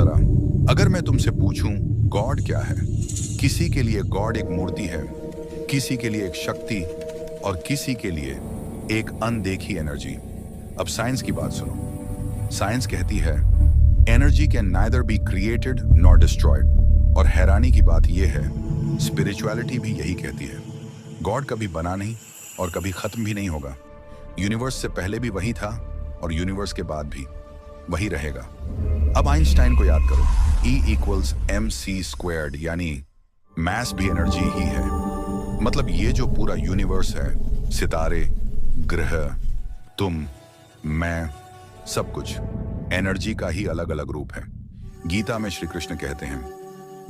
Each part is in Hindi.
जरा, अगर मैं तुमसे पूछूं गॉड क्या है, किसी के लिए गॉड एक मूर्ति है, किसी के लिए एक शक्ति और किसी के लिए एक अनदेखी एनर्जी। अब साइंस की बात सुनो। साइंस कहती है energy can neither be created nor destroyed. और हैरानी की बात यह है स्पिरिचुअलिटी भी यही कहती है। गॉड कभी बना नहीं और कभी खत्म भी नहीं होगा। यूनिवर्स से पहले भी वही था और यूनिवर्स के बाद भी वही रहेगा। अब आइंस्टाइन को याद करो, E=mc², यानी मैस भी एनर्जी ही है। मतलब ये जो पूरा यूनिवर्स है, सितारे, ग्रह, तुम, मैं, सब कुछ एनर्जी का ही अलग अलग रूप है। गीता में श्री कृष्ण कहते हैं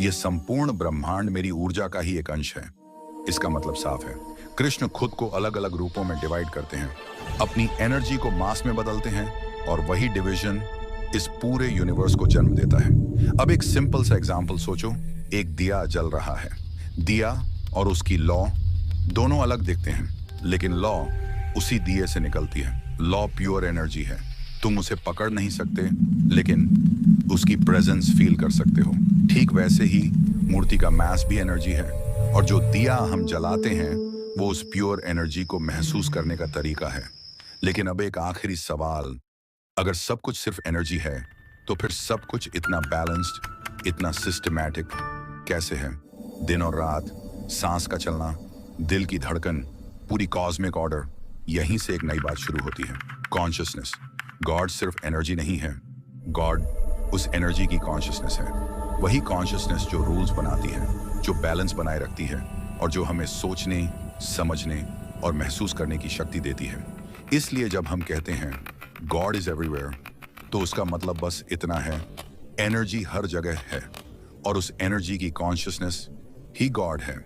यह संपूर्ण ब्रह्मांड मेरी ऊर्जा का ही एक अंश है। इसका मतलब साफ है, कृष्ण खुद को अलग अलग रूपों में डिवाइड करते हैं, अपनी एनर्जी को मास में बदलते हैं और वही डिवीजन इस पूरे यूनिवर्स को जन्म देता है। अब एक सिंपल सा एग्जांपल सोचो, एक दिया जल रहा है। दिया और उसकी लौ दोनों अलग दिखते हैं, लेकिन लौ उसी दिए से निकलती है। लौ प्योर एनर्जी है, तुम उसे पकड़ नहीं सकते लेकिन उसकी प्रेजेंस फील कर सकते हो। ठीक वैसे ही मूर्ति का मास भी एनर्जी है और जो दिया हम जलाते हैं वो उस प्योर एनर्जी को महसूस करने का तरीका है। लेकिन अब एक आखिरी सवाल, अगर सब कुछ सिर्फ एनर्जी है तो फिर सब कुछ इतना बैलेंस्ड, इतना सिस्टमैटिक कैसे है? दिन और रात, सांस का चलना, दिल की धड़कन, पूरी कॉस्मिक ऑर्डर। यहीं से एक नई बात शुरू होती है, कॉन्शियसनेस। गॉड सिर्फ एनर्जी नहीं है, गॉड उस एनर्जी की कॉन्शियसनेस है। वही कॉन्शियसनेस जो रूल्स बनाती है, जो बैलेंस बनाए रखती है और जो हमें सोचने, समझने और महसूस करने की शक्ति देती है। इसलिए जब हम कहते हैं गॉड इज एवरीवेयर, तो उसका मतलब बस इतना है, एनर्जी हर जगह है और उस एनर्जी की कॉन्शियसनेस ही गॉड है।